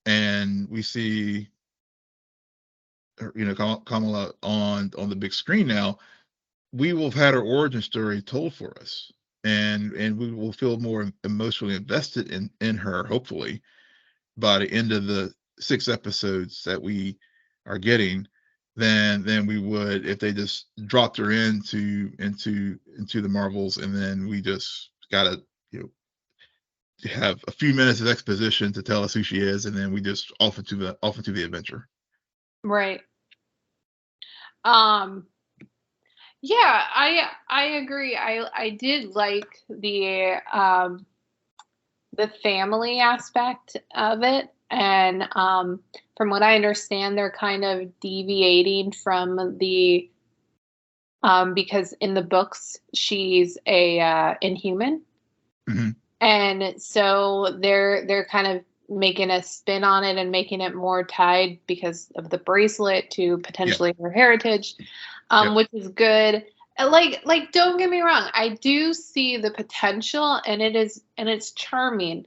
Speaker 2: and we see Kamala on the big screen now, we will have had her origin story told for us, and we will feel more emotionally invested in her, hopefully, by the end of the 6 episodes that we are getting, than we would if they just dropped her into the Marvels, and then we just gotta have a few minutes of exposition to tell us who she is, and then we just off into the adventure.
Speaker 1: Right. Yeah, I agree. I did like the family aspect of it, and from what I understand, they're kind of deviating from the because in the books she's a Inhuman, and so they're kind of making a spin on it and making it more tied because of the bracelet to potentially her heritage, which is good. Like don't get me wrong, I do see the potential, and it's charming.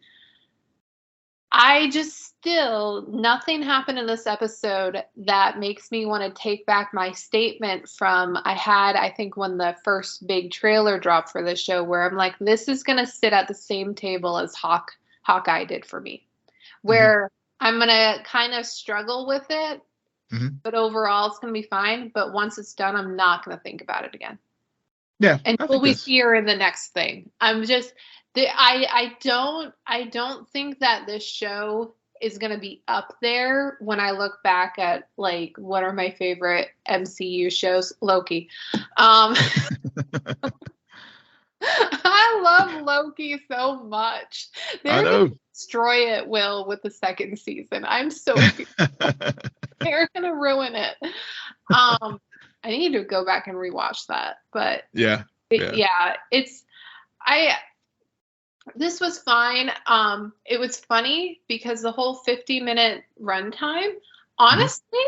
Speaker 1: I just still, nothing happened in this episode that makes me want to take back my statement from I think when the first big trailer dropped for this show, where I'm like, this is going to sit at the same table as Hawkeye did for me, where I'm going to kind of struggle with it, but overall it's going to be fine. But once it's done, I'm not going to think about it again.
Speaker 2: Yeah.
Speaker 1: Until we see her in the next thing. I'm just, I don't think that this show is going to be up there when I look back at like one of my favorite MCU shows, Loki. I love Loki so much. They're going to destroy it, Will, with the second season. I'm so they're going to ruin it. I need to go back and rewatch that, but this was fine. It was funny because the whole 50-minute runtime, honestly,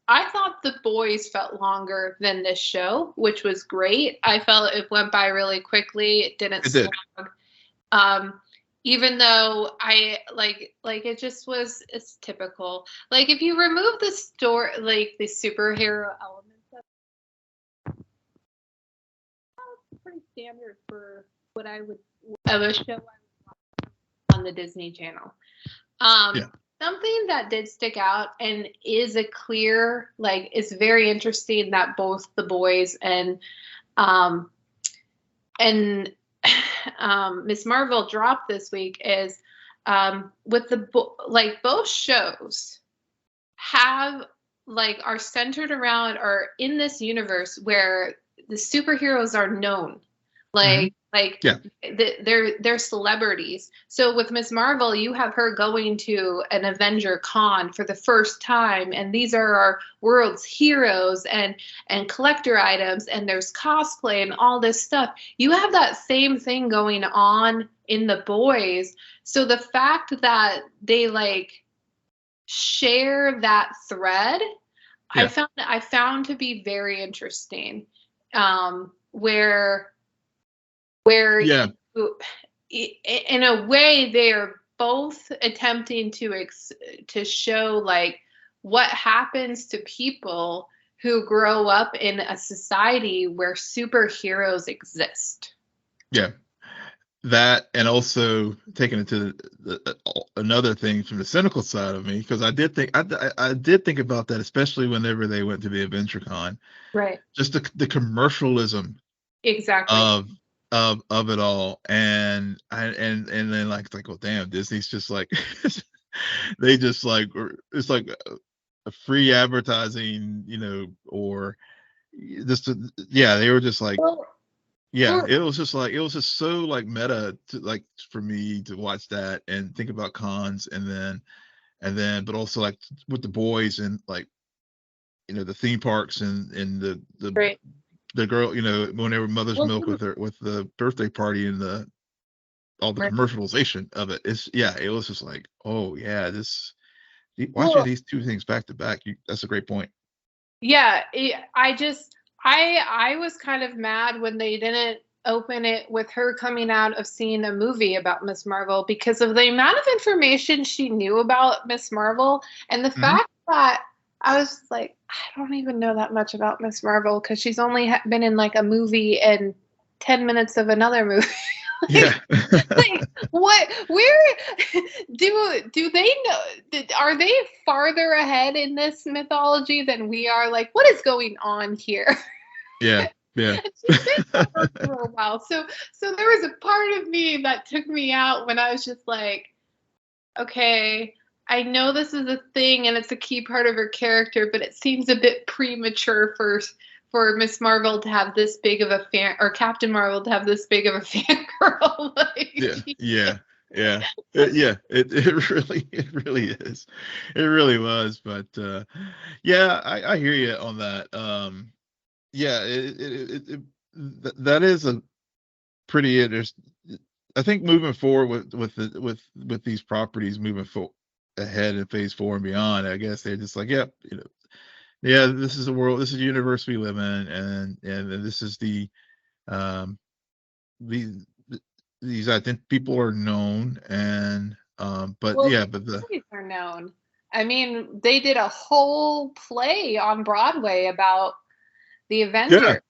Speaker 1: I thought The Boys felt longer than this show, which was great. I felt it went by really quickly. It didn't slog. Even though I like it just was, it's typical. Like if you remove the story, like the superhero elements of it, that's pretty standard for what I would of a show I would watch on the Disney Channel. Something that did stick out and is a clear, like, it's very interesting that both The Boys and Miss Marvel dropped this week is with both shows have are centered around or in this universe where the superheroes are known, they're celebrities. So with Miss Marvel, you have her going to an Avenger con for the first time, and these are our world's heroes and collector items, and there's cosplay and all this stuff. You have that same thing going on in The Boys. So the fact that they share that thread, I found to be very interesting. Where in a way they are both attempting to show what happens to people who grow up in a society where superheroes exist.
Speaker 2: Yeah, that, and also taking it to another thing from the cynical side of me, because I did think about that, especially whenever they went to the AdventureCon.
Speaker 1: Right.
Speaker 2: Just the commercialism.
Speaker 1: Exactly.
Speaker 2: Of it all, and then well, damn, Disney's just they just it's like a free advertising, or just they were just it was just so meta to for me to watch that and think about cons, and then but also with The Boys and the theme parks and the
Speaker 1: right.
Speaker 2: The girl, whenever Mother's Milk with the birthday party and all the commercialization of it, it was just watching these two things back to back. That's a great point.
Speaker 1: Yeah, I was kind of mad when they didn't open it with her coming out of seeing a movie about Miss Marvel because of the amount of information she knew about Miss Marvel, and the fact that I was like, I don't even know that much about Miss Marvel because she's only been in a movie and 10 minutes of another movie. What? Where do they know? Are they farther ahead in this mythology than we are? What is going on here?
Speaker 2: Yeah.
Speaker 1: She's been gone for a while, so there was a part of me that took me out when I was just like, okay, I know this is a thing and it's a key part of her character, but it seems a bit premature for Miss Marvel to have this big of a fan, or Captain Marvel to have this big of a fangirl. It
Speaker 2: really is. It really was. But I hear you on that. That is a pretty interesting. I think moving forward with these properties moving ahead in Phase 4 and beyond, I guess they're just like, yep, yeah, this is the world, this is the universe we live in, and this is the um these these I think people are known, and but
Speaker 1: Well,
Speaker 2: yeah,
Speaker 1: the
Speaker 2: but the
Speaker 1: stories are known. I mean, they did a whole play on Broadway about the
Speaker 2: yeah,
Speaker 1: Avengers.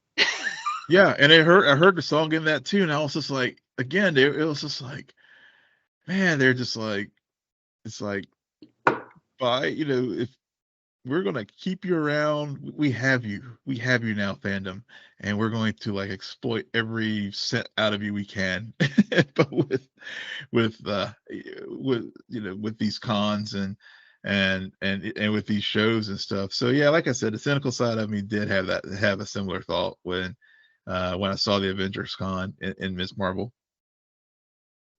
Speaker 2: yeah, and I heard the song in that too, and I was just like, again, it was just like, man, they're just like, it's like, by if we're gonna keep you around, we have you now, fandom, and we're going to like exploit every cent out of you we can, but with with these cons and with these shows and stuff. So yeah, like I said, the cynical side of me did have a similar thought when I saw the Avengers con in Ms. Marvel.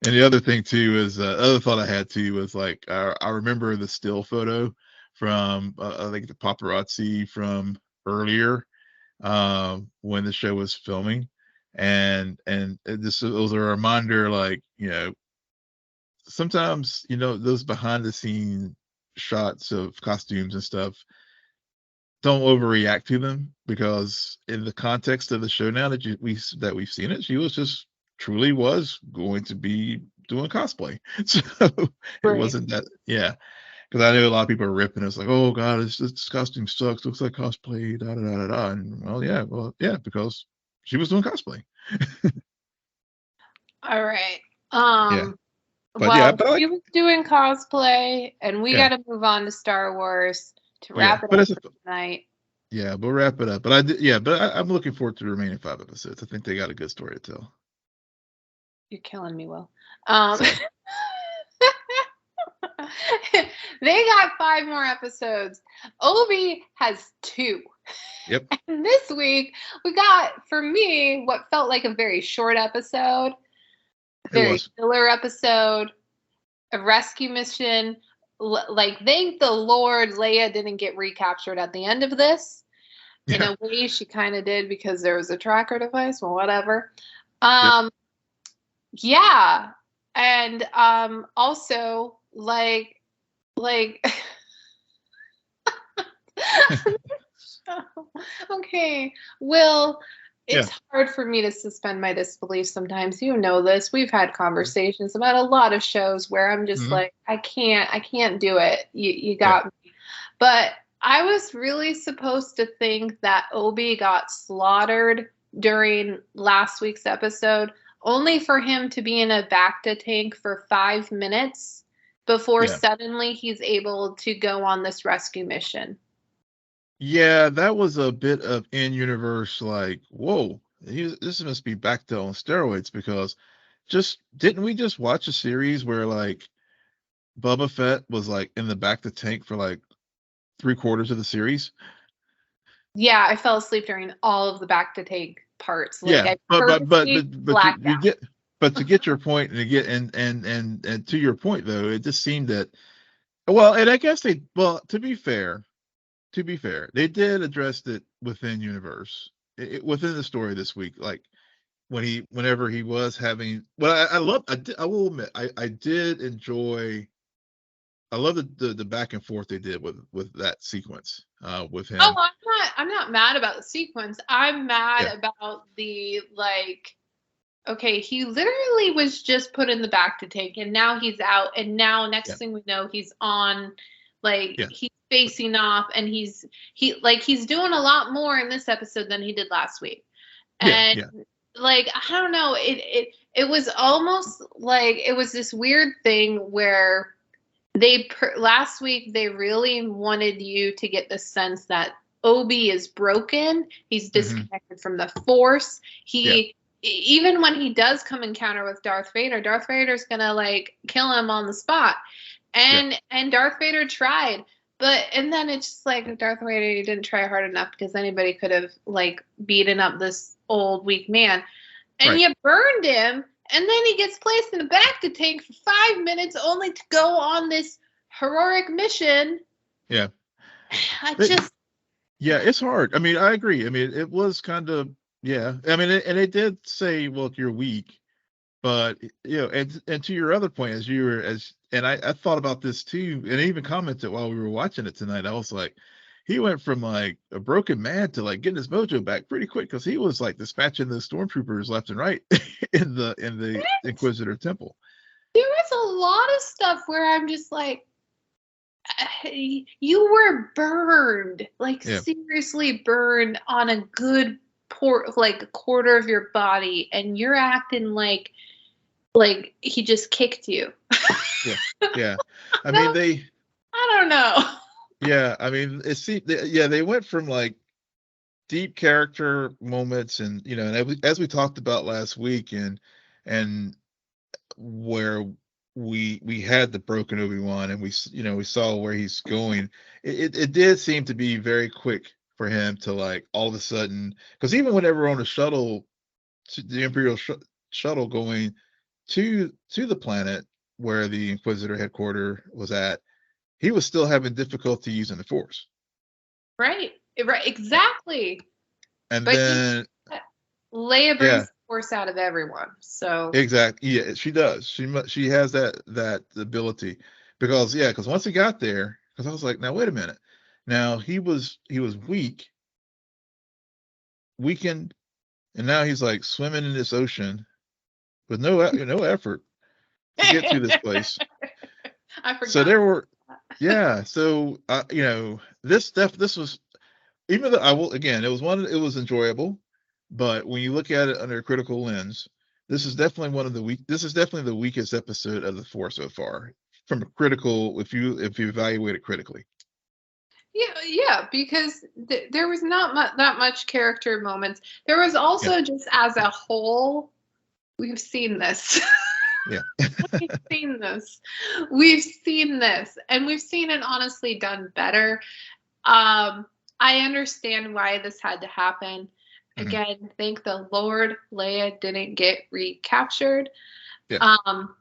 Speaker 2: And the other thing too is other thought I had too was like I remember the still photo from I think the paparazzi from earlier when the show was filming, and it was a reminder, like, sometimes those behind the scene shots of costumes and stuff, don't overreact to them, because in the context of the show now that we've seen it, she was just truly was going to be doing cosplay. So it
Speaker 1: Right.
Speaker 2: wasn't that, yeah, because I know a lot of people are ripping us like, oh god, this costume sucks, looks like cosplay, da da da da da. And well yeah, because she was doing cosplay.
Speaker 1: All right.
Speaker 2: Yeah, but yeah,
Speaker 1: Well,
Speaker 2: but I like,
Speaker 1: she was doing cosplay, and we
Speaker 2: yeah,
Speaker 1: got to move on to Star Wars to
Speaker 2: yeah,
Speaker 1: wrap it
Speaker 2: but
Speaker 1: up
Speaker 2: it's a,
Speaker 1: for tonight.
Speaker 2: yeah, we'll wrap it up. But I did, yeah, but I'm looking forward to the remaining 5 episodes. I think they got a good story to tell.
Speaker 1: You're killing me, Will. Um,
Speaker 2: Sorry.
Speaker 1: they got 5 more episodes. Obi has 2.
Speaker 2: Yep,
Speaker 1: And this week, we got, for me, what felt like a very short episode, a
Speaker 2: it
Speaker 1: very
Speaker 2: was.
Speaker 1: filler episode, a rescue mission. Like, thank the Lord Leia didn't get recaptured at the end of this. In
Speaker 2: Yeah.
Speaker 1: a way, she kind of did, because there was a tracker device. Well, whatever.
Speaker 2: Yep.
Speaker 1: Um, yeah, and also like okay, Will,
Speaker 2: Yeah.
Speaker 1: it's hard for me to suspend my disbelief sometimes. You know this. We've had conversations about a lot of shows where I'm just
Speaker 2: Hmm.
Speaker 1: like, I can't do it. You
Speaker 2: Yeah.
Speaker 1: got me. But I was really supposed to think that Obi got slaughtered during last week's episode, only for him to be in a Bacta tank for 5 minutes before
Speaker 2: Yeah.
Speaker 1: suddenly he's able to go on this rescue mission.
Speaker 2: Yeah, that was a bit of in-universe, like, whoa, this must be back to on steroids, because just didn't we just watch a series where like Boba Fett was like in the back of the tank for like 3/4 of the series?
Speaker 1: Yeah, I fell asleep during all of the Bacta tank parts. Like
Speaker 2: Yeah,
Speaker 1: I
Speaker 2: but
Speaker 1: purposely blacked
Speaker 2: you
Speaker 1: out.
Speaker 2: get, but to get your point, and to get and to your point though, it just seemed that, well, and I guess well, to be fair, they did address it within universe, within the story this week. Like whenever he was having, well, I will admit, I did enjoy. I love the back and forth they did with that sequence with
Speaker 1: Oh,
Speaker 2: him.
Speaker 1: I'm not mad about the sequence. I'm mad
Speaker 2: Yeah,
Speaker 1: about the like, okay, he literally was just put in the back to take, and now he's out, and now
Speaker 2: yeah,
Speaker 1: next thing we know, he's on, like
Speaker 2: yeah,
Speaker 1: he's facing off, and he's doing a lot more in this episode than he did last week.
Speaker 2: yeah,
Speaker 1: And
Speaker 2: yeah.
Speaker 1: like, I don't know, it was almost like it was this weird thing where last week they really wanted you to get the sense that Obi is broken. He's
Speaker 2: Hmm.
Speaker 1: disconnected from the Force.
Speaker 2: Yeah,
Speaker 1: Even when he does come encounter with Darth Vader's gonna like kill him on the spot.
Speaker 2: yeah,
Speaker 1: And Darth Vader tried, and then it's just like, Darth Vader, you didn't try hard enough, because anybody could have like beaten up this old weak man, and
Speaker 2: right.
Speaker 1: you burned him, and then he gets placed in the back to tank for 5 minutes, only to go on this heroic mission.
Speaker 2: Yeah.
Speaker 1: I
Speaker 2: But
Speaker 1: just
Speaker 2: yeah, it's hard. I mean, I agree. I mean, it was kind of, yeah. I mean, and they did say, well, you're weak, but and to your other point, as and I thought about this too, and I even commented while we were watching it tonight. I was like, he went from like a broken man to like getting his mojo back pretty quick, because he was like dispatching the stormtroopers left and right in the Inquisitor Temple.
Speaker 1: There was a lot of stuff where I'm just like, you were burned, like
Speaker 2: Yeah.
Speaker 1: seriously burned on a good like a quarter of your body, and you're acting like he just kicked you.
Speaker 2: Yeah. Yeah. I
Speaker 1: No,
Speaker 2: mean,
Speaker 1: I don't know.
Speaker 2: yeah, I mean, they went from like deep character moments, and and as we talked about last week, and where we had the broken Obi-Wan, and we saw where he's going. It did seem to be very quick for him to like all of a sudden, because even whenever on the shuttle, the Imperial shuttle going to the planet where the Inquisitor headquarters was at, he was still having difficulty using the Force.
Speaker 1: Right, exactly.
Speaker 2: And
Speaker 1: But
Speaker 2: then
Speaker 1: Leia brings
Speaker 2: yeah,
Speaker 1: the Force out of everyone, so
Speaker 2: exactly. Yeah, she does. She has that ability, because once he got there, because I was like, now wait a minute, now he was weakened, and now he's like swimming in this ocean with no effort to get to this place.
Speaker 1: I
Speaker 2: So
Speaker 1: forgot.
Speaker 2: there were, yeah. So this was, even though I will, again, it was enjoyable, but when you look at it under a critical lens, this is definitely the weakest episode of the four so far, from a critical, if you evaluate it critically.
Speaker 1: Yeah, because there was not that much character moments. There was
Speaker 2: Yeah.
Speaker 1: also just as a whole, we've seen this.
Speaker 2: Yeah.
Speaker 1: We've seen this. We've seen this, and we've seen it honestly done better. I understand why this had to happen.
Speaker 2: Mhm.
Speaker 1: Again, thank the Lord, Leia didn't get recaptured.
Speaker 2: Yeah.
Speaker 1: Um,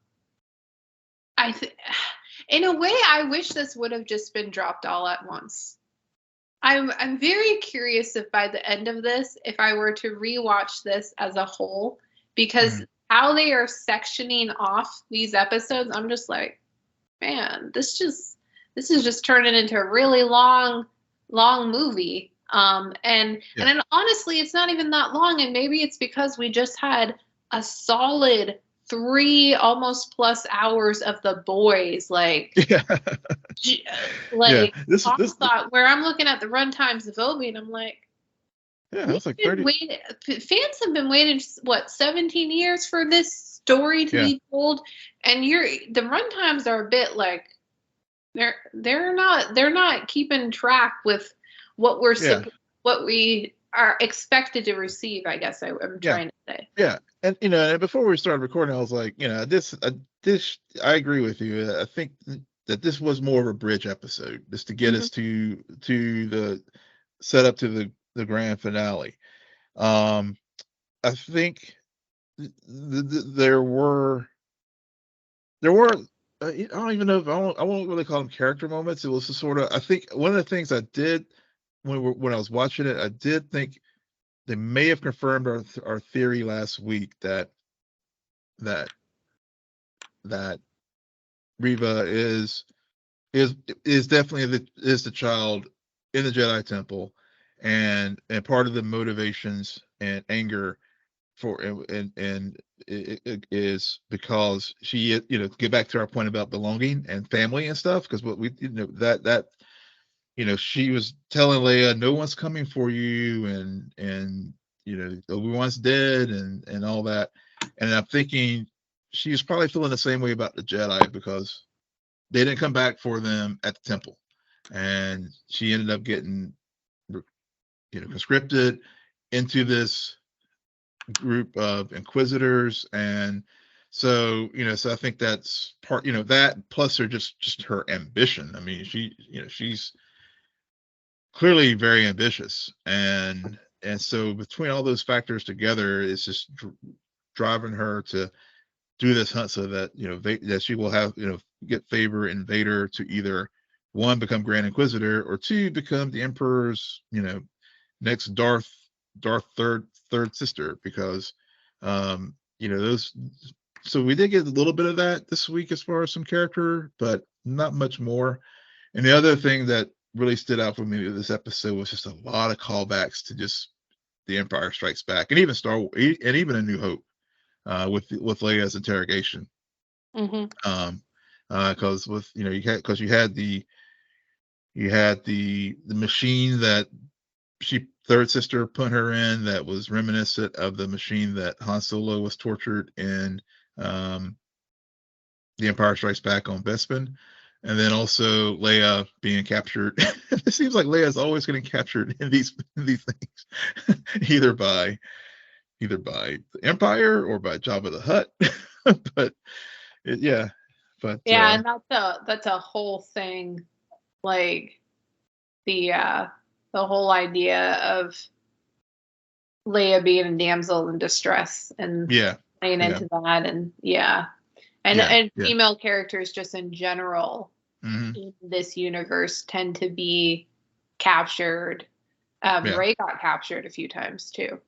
Speaker 1: in a way, I wish this would have just been dropped all at once. I'm very curious if by the end of this, if I were to rewatch this as a whole, because
Speaker 2: Mhm.
Speaker 1: how they are sectioning off these episodes, I'm just like, man, this is just turning into a really long movie.
Speaker 2: Yeah.
Speaker 1: And then honestly, it's not even that long, and maybe it's because we just had a solid 3 almost plus hours of the boys, like
Speaker 2: Yeah. Yeah.
Speaker 1: like
Speaker 2: This is this.
Speaker 1: thought, where I'm looking at the run times of Obi, and I'm like,
Speaker 2: Yeah.
Speaker 1: we've
Speaker 2: It's like
Speaker 1: been
Speaker 2: 30.
Speaker 1: waiting. Fans have been waiting, what, 17 years for this story to
Speaker 2: Yeah.
Speaker 1: be told, and the run times are a bit like they're not keeping track with what
Speaker 2: Yeah.
Speaker 1: what we are expected to receive. I guess I'm
Speaker 2: Yeah.
Speaker 1: trying to say.
Speaker 2: Yeah. And and before we started recording, I was like, this I agree with you. I think that this was more of a bridge episode, just to get
Speaker 1: Hmm.
Speaker 2: us to the set up to the grand finale. Um, I think there were I don't even know if I won't really call them character moments. It was just sort of, I think one of the things I did when I was watching it, I did think they may have confirmed our theory last week that that Riva is is definitely the child in the Jedi Temple, and part of the motivations and anger for and it is because she, to get back to our point about belonging and family and stuff, because what we, that she was telling Leia, no one's coming for you, and Obi-Wan's dead, and all that. And I'm thinking she was probably feeling the same way about the Jedi, because they didn't come back for them at the temple, and she ended up getting conscripted into this group of inquisitors. And so I think that's part, that plus her just her ambition. I mean, she's clearly very ambitious, and so between all those factors together, it's just driving her to do this hunt, so that that she will have, get favor in Vader, to either one, become Grand Inquisitor, or two, become the Emperor's next Darth third sister, because those So we did get a little bit of that this week as far as some character, but not much more. And the other thing that really stood out for me with this episode was just a lot of callbacks to just The Empire Strikes Back, and even Star Wars, and even A New Hope, with Leia's interrogation.
Speaker 1: Mm-hmm.
Speaker 2: Because with you had the machine that third sister put her in that was reminiscent of the machine that Han Solo was tortured in The Empire Strikes Back on Bespin. And then also Leia being captured. It seems like Leia's always getting captured in these things, either by the Empire or by Jabba the Hutt. But yeah,
Speaker 1: and that's a whole thing, like the whole idea of Leia being a damsel in distress and playing into that, and female characters just in general in this universe tend to be captured. Rey got captured a few times too.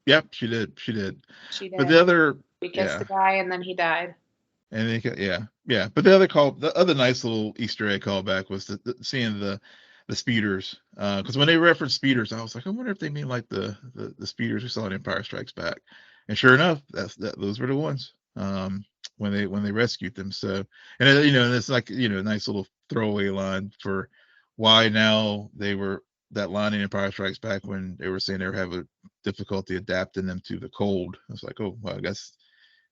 Speaker 2: Yep, she did. But the other,
Speaker 1: we kissed the guy and then he died.
Speaker 2: And they, But the other nice little Easter egg callback was seeing the speeders. Because when they referenced speeders, I was like, I wonder if they mean like the speeders we saw in Empire Strikes Back. And sure enough, those were the ones. When they rescued them. So, and it's like a nice little throwaway line for why now that line in Empire Strikes Back when they were saying they were having difficulty adapting them to the cold. I was like, oh, well, I guess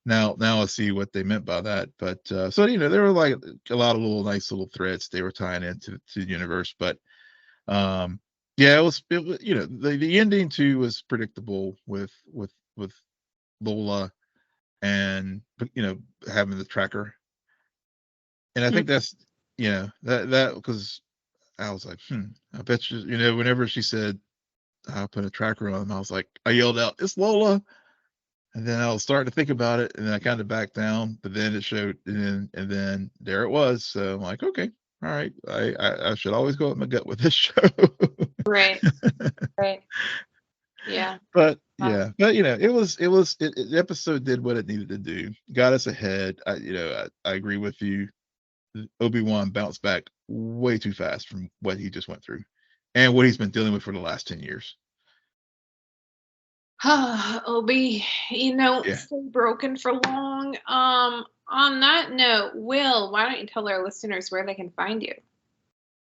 Speaker 2: now I see what they meant by that. But so there were like a lot of nice little threads they were tying into the universe. But it was the ending too was predictable with Lola and having the tracker. And I think that's that because I was like, I bet you whenever she said I'll put a tracker on him, I was like, I yelled out, it's Lola. And then I was starting to think about it, and then I kind of backed down, but then it showed, and then there it was. So I'm like, okay, all right, I should always go with my gut with this show.
Speaker 1: Right. Yeah.
Speaker 2: But the episode did what it needed to do, got us ahead. I agree with you. Obi-Wan bounced back way too fast from what he just went through, and what he's been dealing with for the last 10 years.
Speaker 1: Obi, stay broken for long. On that note, Will, why don't you tell our listeners where they can find you?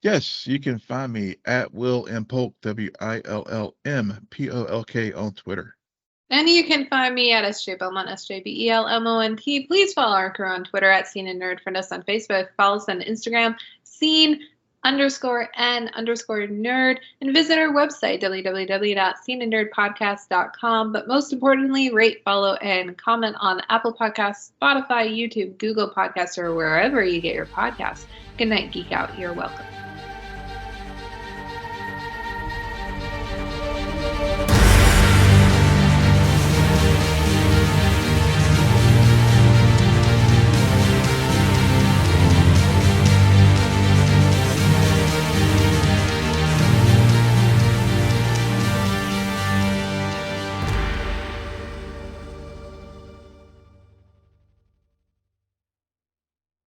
Speaker 2: Yes, you can find me at Will M Polk, WILLMPOLK on Twitter.
Speaker 1: And you can find me at SJ Belmont, SJBELMONT. Please follow our crew on Twitter at SNN Nerd. Friend us on Facebook. Follow us on Instagram, scene_n_nerd, and visit our website, www.sceneandnerdpodcast.com. But most importantly, rate, follow, and comment on Apple Podcasts, Spotify, YouTube, Google Podcasts, or wherever you get your podcasts. Good night, Geek Out. You're welcome.